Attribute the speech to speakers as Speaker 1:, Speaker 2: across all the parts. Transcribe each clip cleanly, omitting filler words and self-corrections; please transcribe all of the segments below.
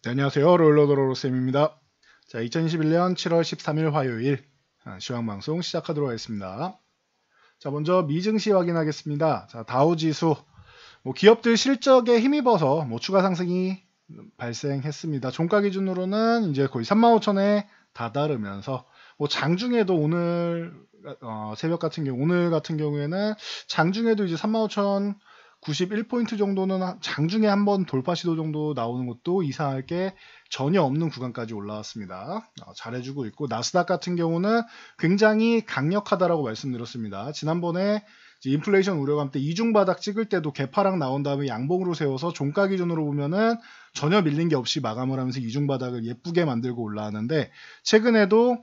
Speaker 1: 네, 안녕하세요. 롤러더로로쌤입니다. 자, 2021년 7월 13일 화요일 시황방송 시작하도록 하겠습니다. 자, 먼저 미증시 확인하겠습니다. 자, 다우지수 기업들 실적에 힘입어서 추가 상승이 발생했습니다. 종가 기준으로는 이제 거의 35,000에 다다르면서 장중에도 오늘 새벽 같은 경우 오늘 같은 경우에는 장중에도 이제 35,000 91포인트 정도는 장중에 한번 돌파 시도 정도 나오는 것도 이상할 게 전혀 없는 구간까지 올라왔습니다. 잘해주고 있고 나스닥 같은 경우는 굉장히 강력하다라고 말씀드렸습니다. 지난번에 인플레이션 우려감 때 이중바닥 찍을 때도 개파락 나온 다음에 양봉으로 세워서 종가 기준으로 보면은 전혀 밀린 게 없이 마감을 하면서 이중바닥을 예쁘게 만들고 올라왔는데 최근에도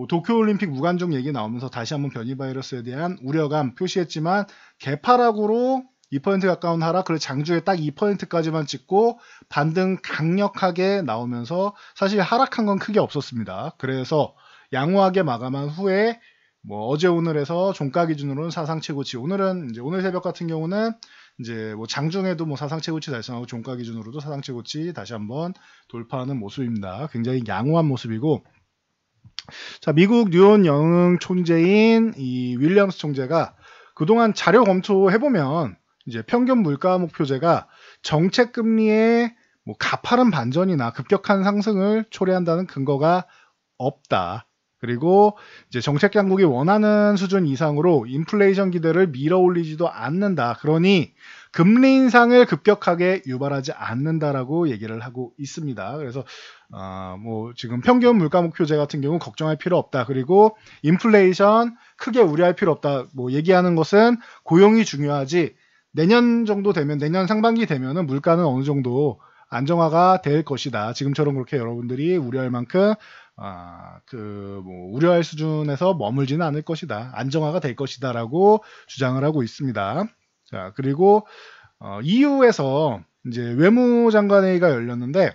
Speaker 1: 도쿄올림픽 무관중 얘기 나오면서 다시 한번 변이 바이러스에 대한 우려감 표시했지만 개파락으로 2% 가까운 하락, 그리고 장주에 딱 2%까지만 찍고 반등 강력하게 나오면서 사실 하락한 건 크게 없었습니다. 그래서 양호하게 마감한 후에 어제 오늘 해서 종가 기준으로는 사상 최고치. 오늘은 이제 오늘 새벽 같은 경우는 이제 장중에도 사상 최고치 달성하고 종가 기준으로도 사상 최고치 다시 한번 돌파하는 모습입니다. 굉장히 양호한 모습이고. 자, 미국 뉴온 영흥 총재인 이 윌리엄스 총재가 그동안 자료 검토해보면 이제 평균 물가 목표제가 정책 금리의 가파른 반전이나 급격한 상승을 초래한다는 근거가 없다. 그리고 이제 정책 당국이 원하는 수준 이상으로 인플레이션 기대를 밀어 올리지도 않는다. 그러니 금리 인상을 급격하게 유발하지 않는다라고 얘기를 하고 있습니다. 그래서 지금 평균 물가 목표제 같은 경우 걱정할 필요 없다. 그리고 인플레이션 크게 우려할 필요 없다. 얘기하는 것은 고용이 중요하지. 내년 정도 되면 내년 상반기 되면은 물가는 어느 정도 안정화가 될 것이다. 지금처럼 그렇게 여러분들이 우려할 만큼 우려할 수준에서 머물지는 않을 것이다. 안정화가 될 것이다라고 주장을 하고 있습니다. 자, 그리고 EU에서 이제 외무장관회의가 열렸는데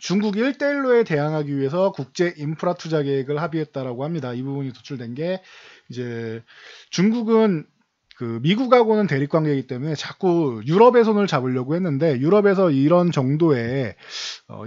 Speaker 1: 중국이 1대1로에 대항하기 위해서 국제 인프라 투자 계획을 합의했다라고 합니다. 이 부분이 도출된 게 이제 중국은 미국하고는 대립 관계이기 때문에 자꾸 유럽의 손을 잡으려고 했는데 유럽에서 이런 정도의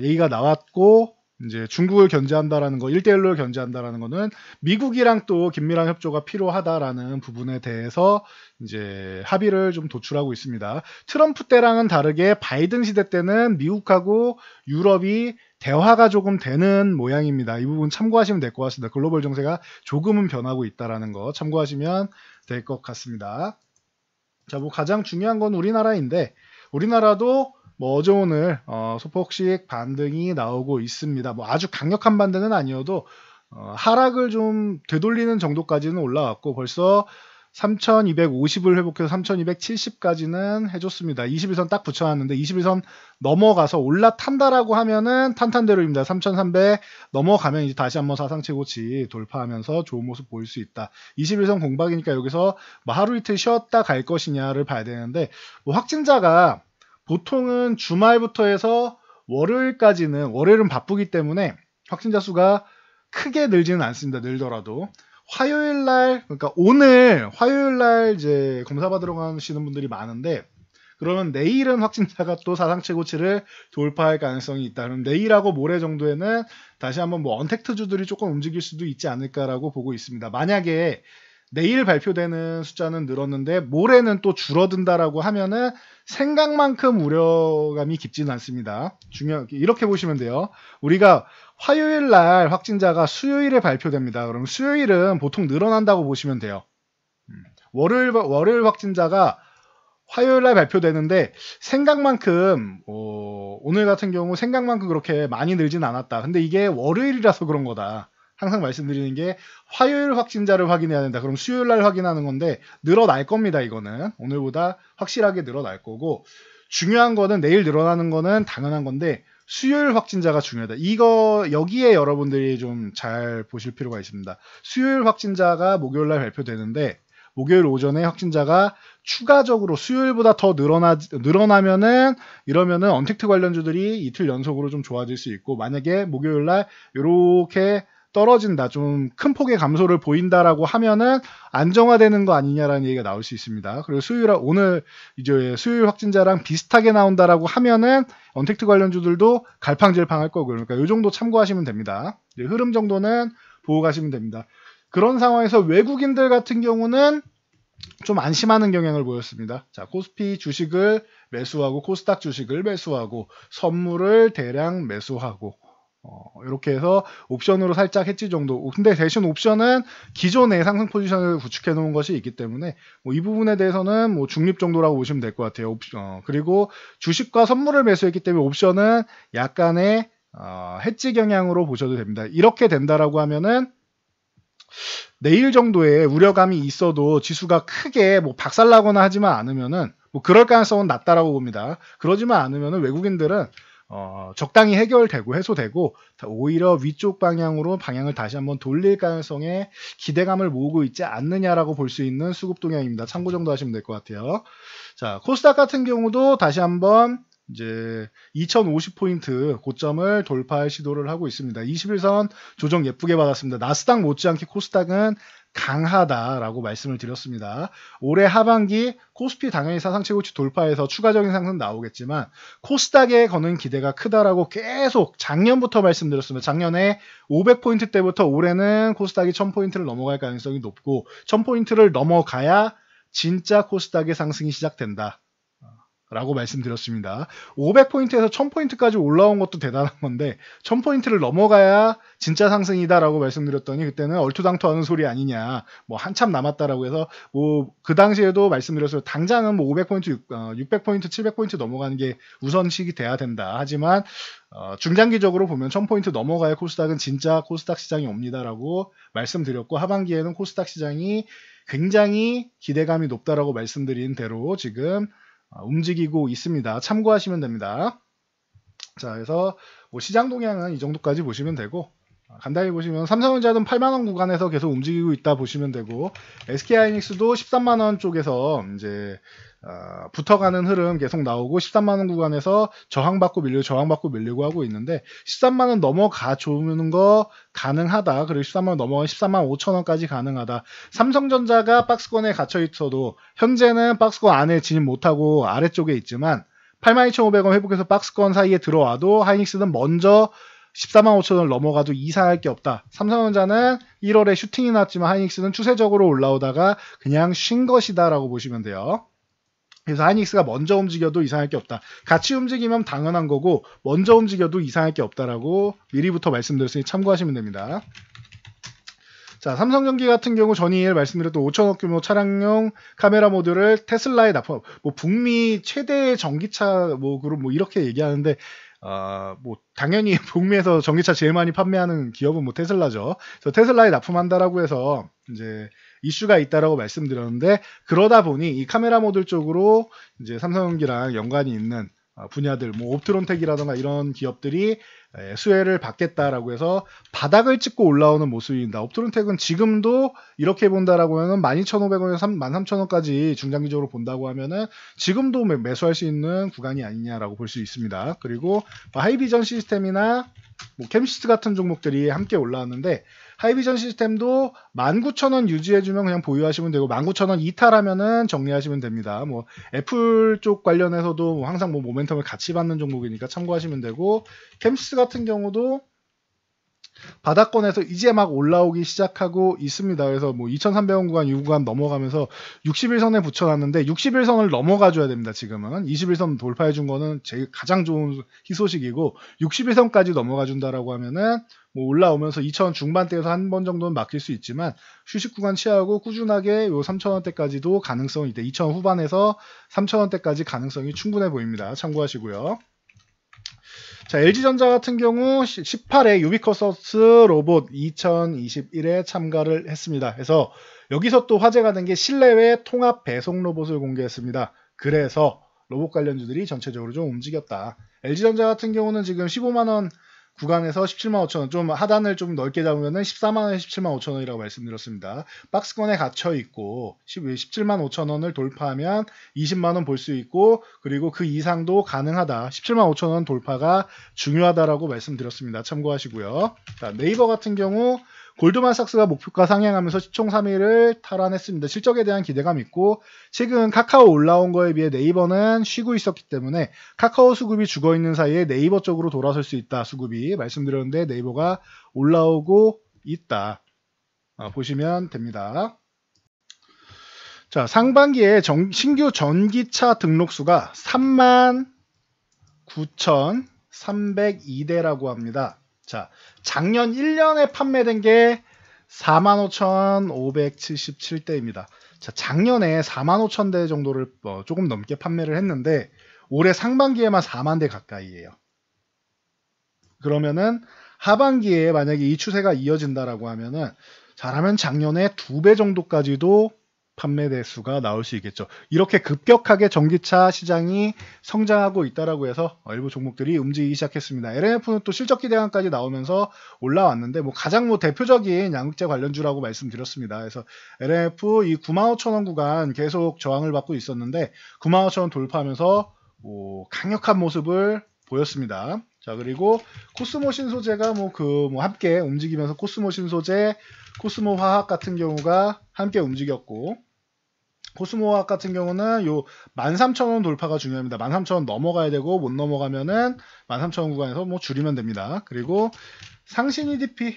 Speaker 1: 얘기가 나왔고 이제 중국을 견제한다라는 거, 1대1로 견제한다라는 거는 미국이랑 또 긴밀한 협조가 필요하다라는 부분에 대해서 이제 합의를 좀 도출하고 있습니다. 트럼프 때랑은 다르게 바이든 시대 때는 미국하고 유럽이 대화가 조금 되는 모양입니다. 이 부분 참고하시면 될 것 같습니다. 글로벌 정세가 조금은 변하고 있다라는 거 참고하시면 될 것 같습니다. 자, 가장 중요한 건 우리나라인데 우리나라도 어제 오늘 소폭씩 반등이 나오고 있습니다. 아주 강력한 반등은 아니어도 하락을 좀 되돌리는 정도까지는 올라왔고 벌써 3250을 회복해서 3270까지는 해줬습니다. 21선 딱 붙여놨는데 21선 넘어가서 올라탄다라고 하면은 탄탄대로입니다. 3300 넘어가면 이제 다시 한번 사상 최고치 돌파하면서 좋은 모습 보일 수 있다. 21선 공박이니까 여기서 하루 이틀 쉬었다 갈 것이냐를 봐야 되는데 확진자가 보통은 주말부터 해서 월요일은 바쁘기 때문에 확진자 수가 크게 늘지는 않습니다. 늘더라도 화요일날, 그러니까 오늘 화요일날 이제 검사 받으러 가시는 분들이 많은데 그러면 내일은 확진자가 또 사상 최고치를 돌파할 가능성이 있다. 그럼 내일하고 모레 정도에는 다시 한번 언택트주들이 조금 움직일 수도 있지 않을까라고 보고 있습니다. 만약에 내일 발표되는 숫자는 늘었는데 모레는 또 줄어든다라고 하면은 생각만큼 우려감이 깊지는 않습니다. 이렇게 보시면 돼요. 우리가 화요일 날 확진자가 수요일에 발표됩니다. 그럼 수요일은 보통 늘어난다고 보시면 돼요. 월요일 확진자가 화요일 날 발표되는데 생각만큼 오늘 같은 경우 생각만큼 그렇게 많이 늘진 않았다. 근데 이게 월요일이라서 그런 거다. 항상 말씀드리는 게 화요일 확진자를 확인해야 된다. 그럼 수요일 날 확인하는 건데 늘어날 겁니다. 이거는 오늘보다 확실하게 늘어날 거고 중요한 거는 내일 늘어나는 거는 당연한 건데 수요일 확진자가 중요하다. 이거 여기에 여러분들이 좀 잘 보실 필요가 있습니다. 수요일 확진자가 목요일 날 발표되는데 목요일 오전에 확진자가 추가적으로 수요일보다 더 늘어나면은 이러면은 언택트 관련주들이 이틀 연속으로 좀 좋아질 수 있고 만약에 목요일 날 이렇게 떨어진다, 좀 큰 폭의 감소를 보인다라고 하면은 안정화되는 거 아니냐라는 얘기가 나올 수 있습니다. 그리고 오늘 이제 수요일 확진자랑 비슷하게 나온다라고 하면은 언택트 관련주들도 갈팡질팡할 거고요. 그러니까 이 정도 참고하시면 됩니다. 흐름 정도는 보고 가시면 됩니다. 그런 상황에서 외국인들 같은 경우는 좀 안심하는 경향을 보였습니다. 자, 코스피 주식을 매수하고 코스닥 주식을 매수하고 선물을 대량 매수하고 이렇게 해서 옵션으로 살짝 해지 정도. 근데 대신 옵션은 기존의 상승 포지션을 구축해 놓은 것이 있기 때문에 이 부분에 대해서는 중립 정도라고 보시면 될 것 같아요. 그리고 주식과 선물을 매수했기 때문에 옵션은 약간의 해지 경향으로 보셔도 됩니다. 이렇게 된다라고 하면은 내일 정도의 우려감이 있어도 지수가 크게 박살나거나 하지만 않으면은 그럴 가능성은 낮다라고 봅니다. 그러지만 않으면은 외국인들은 적당히 해결되고 해소되고 오히려 위쪽 방향으로 방향을 다시 한번 돌릴 가능성에 기대감을 모으고 있지 않느냐라고 볼 수 있는 수급 동향입니다. 참고 정도 하시면 될 것 같아요. 자, 코스닥 같은 경우도 다시 한번 이제 2050포인트 고점을 돌파할 시도를 하고 있습니다. 21선 조정 예쁘게 받았습니다. 나스닥 못지않게 코스닥은 강하다라고 말씀을 드렸습니다. 올해 하반기 코스피 당연히 사상 최고치 돌파해서 추가적인 상승 나오겠지만 코스닥에 거는 기대가 크다라고 계속 작년부터 말씀드렸습니다. 작년에 500포인트 때부터 올해는 코스닥이 1000포인트를 넘어갈 가능성이 높고 1000포인트를 넘어가야 진짜 코스닥의 상승이 시작된다 라고 말씀드렸습니다. 500포인트에서 1000포인트까지 올라온 것도 대단한 건데 1000포인트를 넘어가야 진짜 상승이다 라고 말씀드렸더니 그때는 얼토당토하는 소리 아니냐, 한참 남았다라고 해서 그 당시에도 말씀드렸어요. 당장은 500포인트, 600포인트, 700포인트 넘어가는 게 우선식이 돼야 된다. 하지만 중장기적으로 보면 1000포인트 넘어가야 코스닥은 진짜 코스닥 시장이 옵니다라고 말씀드렸고, 하반기에는 코스닥 시장이 굉장히 기대감이 높다라고 말씀드린 대로 지금 움직이고 있습니다. 참고하시면 됩니다. 자, 그래서 시장 동향은 이 정도까지 보시면 되고, 간단히 보시면 삼성전자는 8만원 구간에서 계속 움직이고 있다 보시면 되고, SK하이닉스도 13만원 쪽에서 이제 붙어가는 흐름 계속 나오고 13만원 구간에서 저항받고 밀리고 하고 있는데 13만원 넘어가 주는 거 가능하다. 그리고 13만원 넘어가 13만 5천원까지 가능하다. 삼성전자가 박스권에 갇혀 있어도 현재는 박스권 안에 진입 못하고 아래쪽에 있지만 82,500원 회복해서 박스권 사이에 들어와도 하이닉스는 먼저 14만 5천원을 넘어가도 이상할 게 없다. 삼성전자는 1월에 슈팅이 났지만 하이닉스는 추세적으로 올라오다가 그냥 쉰 것이다 라고 보시면 돼요. 그래서 하이닉스가 먼저 움직여도 이상할 게 없다. 같이 움직이면 당연한 거고 먼저 움직여도 이상할 게 없다라고 미리부터 말씀드렸으니 참고하시면 됩니다. 자, 삼성전기 같은 경우 전일 말씀드렸던 5천억 규모 차량용 카메라 모듈을 테슬라에 납품. 북미 최대 전기차 그룹 이렇게 얘기하는데 당연히 북미에서 전기차 제일 많이 판매하는 기업은 테슬라죠. 그래서 테슬라에 납품한다라고 해서 이제 이슈가 있다라고 말씀드렸는데, 그러다 보니 이 카메라 모듈 쪽으로 이제 삼성전기랑 연관이 있는 분야들, 옵트론텍이라던가 이런 기업들이 수혜를 받겠다라고 해서 바닥을 찍고 올라오는 모습입니다. 옵트론텍은 지금도 이렇게 본다라고 하면 12,500원에서 13,000원까지 중장기적으로 본다고 하면은 지금도 매수할 수 있는 구간이 아니냐라고 볼 수 있습니다. 그리고 하이비전 시스템이나 캠시스트 같은 종목들이 함께 올라왔는데, 하이비전 시스템도 19,000원 유지해주면 그냥 보유하시면 되고 19,000원 이탈하면은 정리하시면 됩니다. 애플 쪽 관련해서도 항상 모멘텀을 같이 받는 종목이니까 참고하시면 되고, 캠시스트 같은 경우도 바닥권에서 이제 막 올라오기 시작하고 있습니다. 그래서 2,300원 구간, 이 구간 넘어가면서 61선에 붙여놨는데 61선을 넘어가 줘야 됩니다. 지금은 21선 돌파해 준 거는 제일 가장 좋은 희소식이고, 61선까지 넘어가 준다라고 하면은 올라오면서 2,000원 중반대에서 한 번 정도는 막힐 수 있지만 휴식 구간 취하고 꾸준하게 요 3,000원대까지도 가능성이 있다. 2,000원 후반에서 3,000원대까지 가능성이 충분해 보입니다. 참고하시고요. 자, LG전자 같은 경우 18회 유비쿼서스 로봇 2021에 참가를 했습니다. 그래서 여기서 또 화제가 된 게 실내외 통합 배송 로봇을 공개했습니다. 그래서 로봇 관련주들이 전체적으로 좀 움직였다. LG전자 같은 경우는 지금 15만원 구간에서 17만 5천 원, 좀 하단을 좀 넓게 잡으면은 14만 원에 17만 5천 원이라고 말씀드렸습니다. 박스권에 갇혀 있고 17만 5천 원을 돌파하면 20만 원 볼 수 있고, 그리고 그 이상도 가능하다. 17만 5천 원 돌파가 중요하다라고 말씀드렸습니다. 참고하시고요. 자, 네이버 같은 경우 골드만삭스가 목표가 상향하면서 시총 3위를 탈환했습니다. 실적에 대한 기대감 있고, 최근 카카오 올라온 거에 비해 네이버는 쉬고 있었기 때문에 카카오 수급이 죽어있는 사이에 네이버 쪽으로 돌아설 수 있다. 수급이 말씀드렸는데 네이버가 올라오고 있다. 보시면 됩니다. 자, 상반기에 신규 전기차 등록수가 39,302대라고 합니다. 자, 작년 1년에 판매된 게 45,577대입니다. 자, 작년에 45,000대 정도를 조금 넘게 판매를 했는데 올해 상반기에만 4만 대 가까이예요. 그러면은 하반기에 만약에 이 추세가 이어진다라고 하면은 잘하면 작년에 2배 정도까지도 판매 대수가 나올 수 있겠죠. 이렇게 급격하게 전기차 시장이 성장하고 있다라고 해서 일부 종목들이 움직이기 시작했습니다. LNF는 또 실적 기대감까지 나오면서 올라왔는데 가장 대표적인 양극재 관련주라고 말씀드렸습니다. 그래서 LNF 이 95,000원 구간 계속 저항을 받고 있었는데 95,000원 돌파하면서 강력한 모습을 보였습니다. 자, 그리고 코스모 신소재가 함께 움직이면서 코스모 신소재, 코스모 화학 같은 경우가 함께 움직였고, 코스모 화학 같은 경우는 요 13,000원 돌파가 중요합니다. 13,000원 넘어가야 되고, 못 넘어가면은 13,000원 구간에서 줄이면 됩니다. 그리고 상신 EDP,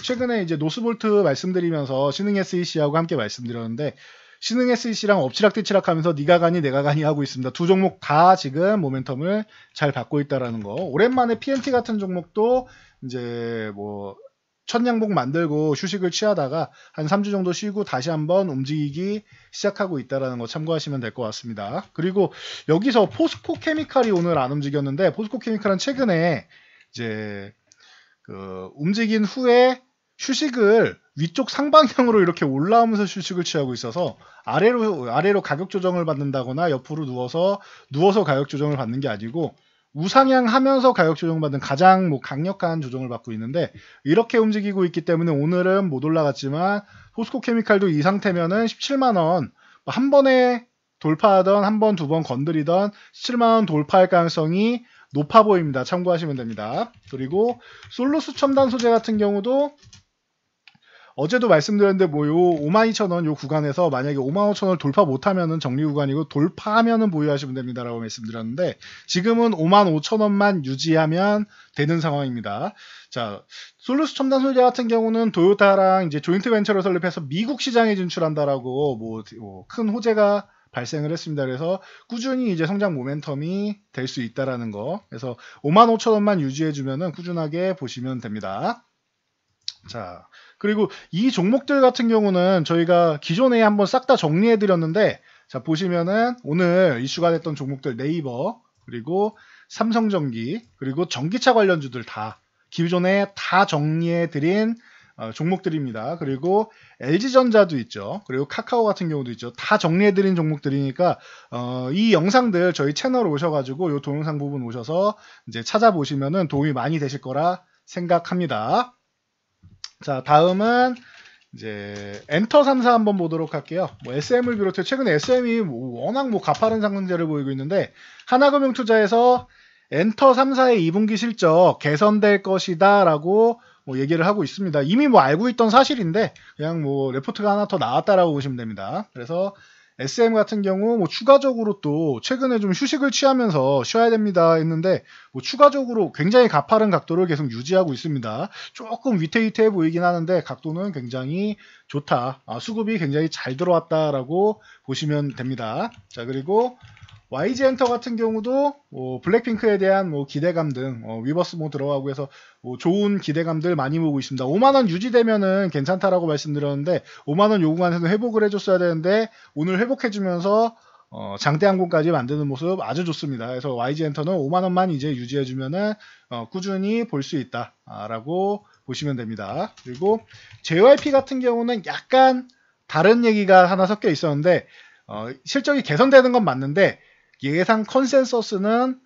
Speaker 1: 최근에 이제 노스볼트 말씀드리면서 신흥 SEC하고 함께 말씀드렸는데, 신흥 SEC랑 엎치락뒤치락 하면서 니가 가니 내가 가니 하고 있습니다. 두 종목 다 지금 모멘텀을 잘 받고 있다라는 거. 오랜만에 PNT 같은 종목도 이제 첫 양봉 만들고 휴식을 취하다가 한 3주 정도 쉬고 다시 한번 움직이기 시작하고 있다라는 거 참고하시면 될 것 같습니다. 그리고 여기서 포스코 케미칼이 오늘 안 움직였는데, 포스코 케미칼은 최근에 이제 움직인 후에 휴식을 위쪽 상방향으로 이렇게 올라오면서 휴식을 취하고 있어서 아래로 가격 조정을 받는다거나 옆으로 누워서 가격 조정을 받는 게 아니고 우상향 하면서 가격 조정받는 가장 강력한 조정을 받고 있는데, 이렇게 움직이고 있기 때문에 오늘은 못 올라갔지만 포스코 케미칼도 이 상태면은 17만원 한 번에 돌파하던 한 번, 두 번 건드리던 17만원 돌파할 가능성이 높아 보입니다. 참고하시면 됩니다. 그리고 솔루스 첨단 소재 같은 경우도 어제도 말씀드렸는데 요 52,000원 요 구간에서 만약에 55,000원을 돌파 못하면은 정리 구간이고, 돌파하면은 보유하시면 됩니다라고 말씀드렸는데 지금은 55,000원만 유지하면 되는 상황입니다. 자, 솔루스 첨단 소재 같은 경우는 도요타랑 이제 조인트 벤처를 설립해서 미국 시장에 진출한다라고 큰 호재가 발생을 했습니다. 그래서 꾸준히 이제 성장 모멘텀이 될 수 있다라는 거. 그래서 55,000원만 유지해주면은 꾸준하게 보시면 됩니다. 자, 그리고 이 종목들 같은 경우는 저희가 기존에 한번 싹 다 정리해 드렸는데, 자, 보시면은 오늘 이슈가 됐던 종목들 네이버, 그리고 삼성전기, 그리고 전기차 관련주들 다 기존에 다 정리해 드린 종목들입니다. 그리고 LG전자도 있죠. 그리고 카카오 같은 경우도 있죠. 다 정리해 드린 종목들이니까 이 영상들 저희 채널 오셔가지고 이 동영상 부분 오셔서 이제 찾아보시면은 도움이 많이 되실 거라 생각합니다. 자, 다음은 이제 엔터 3사 한번 보도록 할게요. SM을 비롯해 최근에 SM이 워낙 가파른 상승세를 보이고 있는데, 하나금융투자에서 엔터 3사의 2분기 실적 개선될 것이다 라고 얘기를 하고 있습니다. 이미 알고 있던 사실인데 그냥 레포트가 하나 더 나왔다라고 보시면 됩니다. 그래서 SM 같은 경우 추가적으로 또 최근에 좀 휴식을 취하면서 쉬어야 됩니다 했는데 추가적으로 굉장히 가파른 각도를 계속 유지하고 있습니다. 조금 위태위태해 보이긴 하는데 각도는 굉장히 좋다. 수급이 굉장히 잘 들어왔다라고 보시면 됩니다. 자, 그리고 YG엔터 같은 경우도 블랙핑크에 대한 기대감 등 위버스 들어가고 해서 좋은 기대감들 많이 보고 있습니다. 5만원 유지되면은 괜찮다라고 말씀드렸는데 5만원 요 구간에서는 회복을 해줬어야 되는데 오늘 회복해주면서 장대항공까지 만드는 모습 아주 좋습니다. 그래서 YG엔터는 5만원만 이제 유지해주면은 꾸준히 볼 수 있다라고 보시면 됩니다. 그리고 JYP 같은 경우는 약간 다른 얘기가 하나 섞여 있었는데 실적이 개선되는 건 맞는데 예상 컨센서스는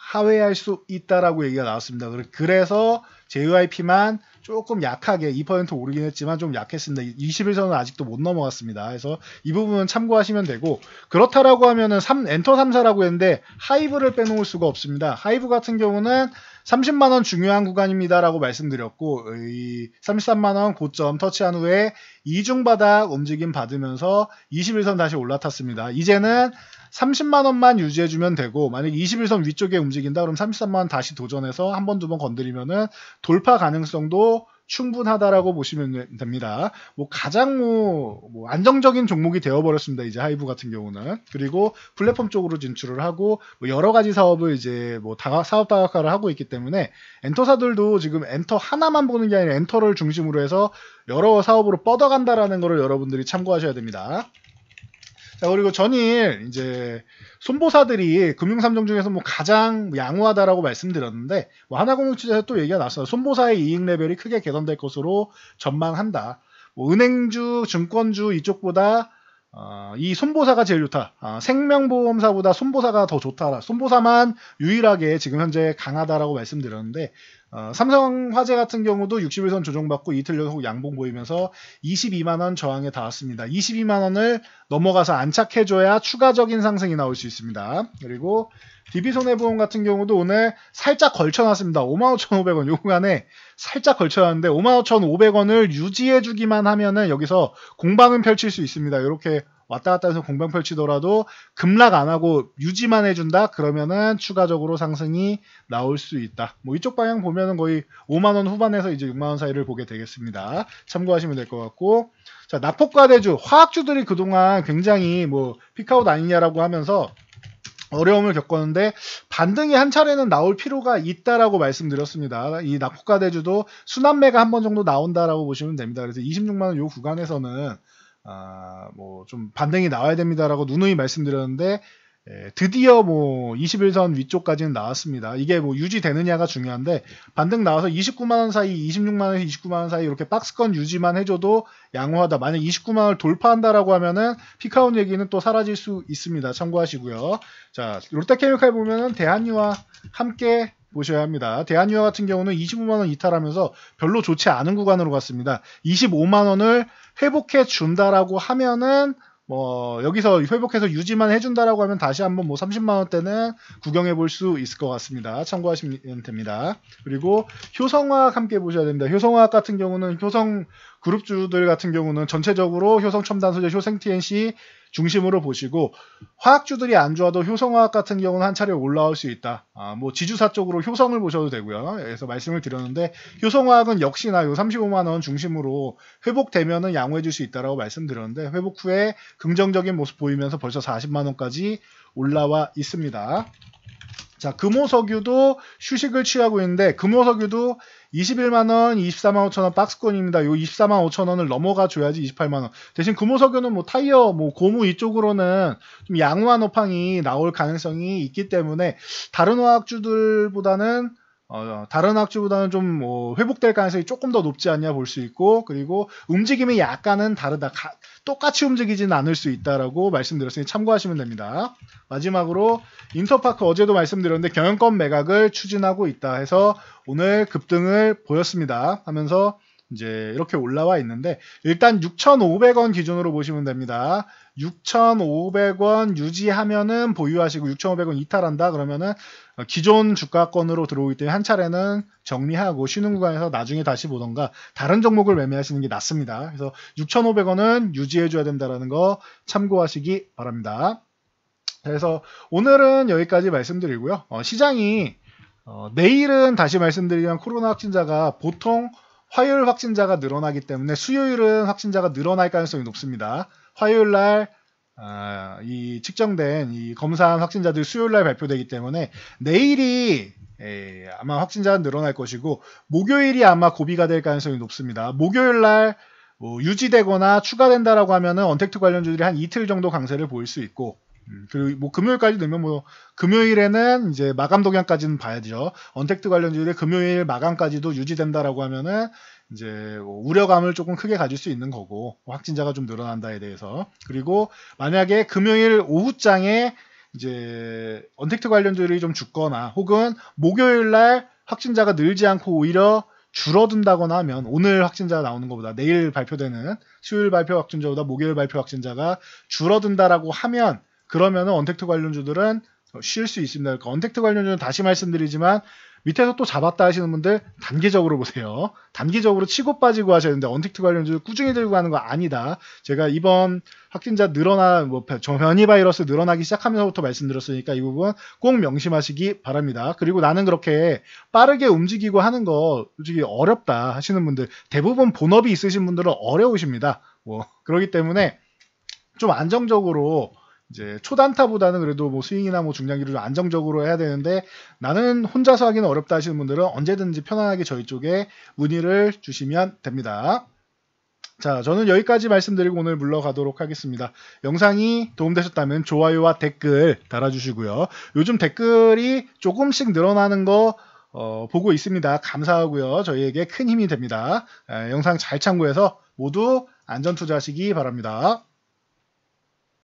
Speaker 1: 하회할 수 있다라고 얘기가 나왔습니다. 그래서 JYP만 조금 약하게 2% 오르긴 했지만 좀 약했습니다. 21선은 아직도 못 넘어갔습니다. 그래서 이 부분은 참고하시면 되고, 그렇다라고 하면은 엔터 3사라고 했는데 하이브를 빼놓을 수가 없습니다. 하이브 같은 경우는 30만원 중요한 구간입니다라고 말씀드렸고, 이 33만원 고점 터치한 후에 이중바닥 움직임 받으면서 21선 다시 올라탔습니다. 이제는 30만원만 유지해주면 되고, 만약 21선 위쪽에 움직인다 그럼 33만원 다시 도전해서 한 번, 두 번 건드리면은 돌파 가능성도 충분하다라고 보시면 됩니다. 가장 안정적인 종목이 되어버렸습니다. 이제 하이브 같은 경우는. 그리고 플랫폼 쪽으로 진출을 하고 여러 가지 사업을 이제 사업 다각화를 하고 있기 때문에 엔터사들도 지금 엔터 하나만 보는 게 아니라 엔터를 중심으로 해서 여러 사업으로 뻗어간다라는 것을 여러분들이 참고하셔야 됩니다. 자, 그리고 전일 이제 손보사들이 금융삼종 중에서 가장 양호하다라고 말씀드렸는데, 하나금융투자에서 또 얘기가 나왔어요. 손보사의 이익 레벨이 크게 개선될 것으로 전망한다. 은행주, 증권주 이쪽보다 이 손보사가 제일 좋다. 생명보험사보다 손보사가 더 좋다. 손보사만 유일하게 지금 현재 강하다라고 말씀드렸는데, 삼성화재 같은 경우도 61선 조정받고 이틀 연속 양봉 보이면서 22만원 저항에 닿았습니다. 22만원을 넘어가서 안착해줘야 추가적인 상승이 나올 수 있습니다. 그리고 DB손해보험 같은 경우도 오늘 살짝 걸쳐놨습니다. 55,500원 요 구간에 살짝 걸쳐놨는데 55,500원을 유지해주기만 하면은 여기서 공방은 펼칠 수 있습니다. 이렇게 왔다 갔다 해서 공방 펼치더라도 급락 안 하고 유지만 해준다? 그러면은 추가적으로 상승이 나올 수 있다. 이쪽 방향 보면은 거의 5만원 후반에서 이제 6만원 사이를 보게 되겠습니다. 참고하시면 될 것 같고, 자, 낙폭과대주, 화학주들이 그동안 굉장히 피크아웃 아니냐라고 하면서 어려움을 겪었는데 반등이 한 차례는 나올 필요가 있다라고 말씀드렸습니다. 이 낙폭과대주도 순환매가 한 번 정도 나온다라고 보시면 됩니다. 그래서 26만원 요 구간에서는 좀 반등이 나와야 됩니다라고 누누이 말씀드렸는데, 드디어 21선 위쪽까지는 나왔습니다. 이게 유지되느냐가 중요한데, 반등 나와서 29만원 사이, 26만원에서 29만원 사이 이렇게 박스권 유지만 해줘도 양호하다. 만약 29만원을 돌파한다라고 하면은 피크아웃 얘기는 또 사라질 수 있습니다. 참고하시고요. 자, 롯데케미칼 보면은 대한유와 함께 보셔야 합니다. 대한유화 같은 경우는 25만원 이탈하면서 별로 좋지 않은 구간으로 갔습니다. 25만원을 회복해 준다라고 하면은 여기서 회복해서 유지만 해준다라고 하면 다시 한번 30만원대는 구경해 볼 수 있을 것 같습니다. 참고하시면 됩니다. 그리고 효성화학 함께 보셔야 됩니다. 효성화학 같은 경우는 효성 그룹주들 같은 경우는 전체적으로 효성첨단소재, 효생TNC 중심으로 보시고, 화학주들이 안 좋아도 효성화학 같은 경우는 한 차례 올라올 수 있다. 지주사 쪽으로 효성을 보셔도 되고요. 그래서 말씀을 드렸는데, 효성화학은 역시나 요 35만원 중심으로 회복되면은 양호해 줄 수 있다라고 말씀드렸는데, 회복 후에 긍정적인 모습 보이면서 벌써 40만원까지 올라와 있습니다. 자, 금호석유도 휴식을 취하고 있는데, 금호석유도 21만원, 24만 5천원 박스권입니다. 요 24만 5천원을 넘어가 줘야지 28만원. 대신 금호석유는 타이어, 고무 이쪽으로는 좀 양호한 업황이 나올 가능성이 있기 때문에, 다른 화학주보다는 좀 회복될 가능성이 조금 더 높지 않냐 볼 수 있고, 그리고 움직임이 약간은 다르다. 똑같이 움직이지는 않을 수 있다라고 말씀드렸으니 참고하시면 됩니다. 마지막으로 인터파크, 어제도 말씀드렸는데 경영권 매각을 추진하고 있다 해서 오늘 급등을 보였습니다. 하면서 이제 이렇게 올라와 있는데, 일단 6,500원 기준으로 보시면 됩니다. 6,500원 유지하면은 보유하시고 6,500원 이탈한다 그러면은 기존 주가권으로 들어오기 때문에 한 차례는 정리하고 쉬는 구간에서 나중에 다시 보던가 다른 종목을 매매하시는 게 낫습니다. 그래서 6,500원은 유지해줘야 된다는 거 참고하시기 바랍니다. 그래서 오늘은 여기까지 말씀드리고요. 시장이 내일은 다시 말씀드리면 코로나 확진자가 보통 화요일 확진자가 늘어나기 때문에 수요일은 확진자가 늘어날 가능성이 높습니다. 화요일 날 이 측정된 이 검사한 확진자들 수요일 날 발표되기 때문에 내일이 아마 확진자가 늘어날 것이고, 목요일이 아마 고비가 될 가능성이 높습니다. 목요일 날 유지되거나 추가된다라고 하면은 언택트 관련주들이 한 이틀 정도 강세를 보일 수 있고, 그리고 금요일까지 되면 금요일에는 이제 마감 동향까지는 봐야죠. 언택트 관련주들의 금요일 마감까지도 유지된다라고 하면은 이제 우려감을 조금 크게 가질 수 있는 거고, 확진자가 좀 늘어난다에 대해서. 그리고 만약에 금요일 오후장에 이제 언택트 관련주들이 좀 죽거나 혹은 목요일 날 확진자가 늘지 않고 오히려 줄어든다거나 하면 오늘 확진자 나오는 것보다 내일 발표되는 수요일 발표 확진자보다 목요일 발표 확진자가 줄어든다라고 하면 그러면은 언택트 관련주들은 쉴 수 있습니다. 그러니까 언택트 관련주는 다시 말씀드리지만 밑에서 또 잡았다 하시는 분들 단기적으로 보세요. 단기적으로 치고 빠지고 하셔야 되는데 언택트 관련주 꾸준히 들고 가는 거 아니다. 제가 이번 확진자 변이 바이러스 늘어나기 시작하면서부터 말씀드렸으니까 이 부분 꼭 명심하시기 바랍니다. 그리고 나는 그렇게 빠르게 움직이고 하는 거 솔직히 어렵다 하시는 분들 대부분 본업이 있으신 분들은 어려우십니다. 그렇기 때문에 좀 안정적으로 이제 초단타보다는 그래도 스윙이나 중량기를 좀 안정적으로 해야 되는데 나는 혼자서 하기는 어렵다 하시는 분들은 언제든지 편안하게 저희 쪽에 문의를 주시면 됩니다. 자, 저는 여기까지 말씀드리고 오늘 물러가도록 하겠습니다. 영상이 도움되셨다면 좋아요와 댓글 달아주시고요. 요즘 댓글이 조금씩 늘어나는 거 보고 있습니다. 감사하고요. 저희에게 큰 힘이 됩니다. 영상 잘 참고해서 모두 안전투자하시기 바랍니다.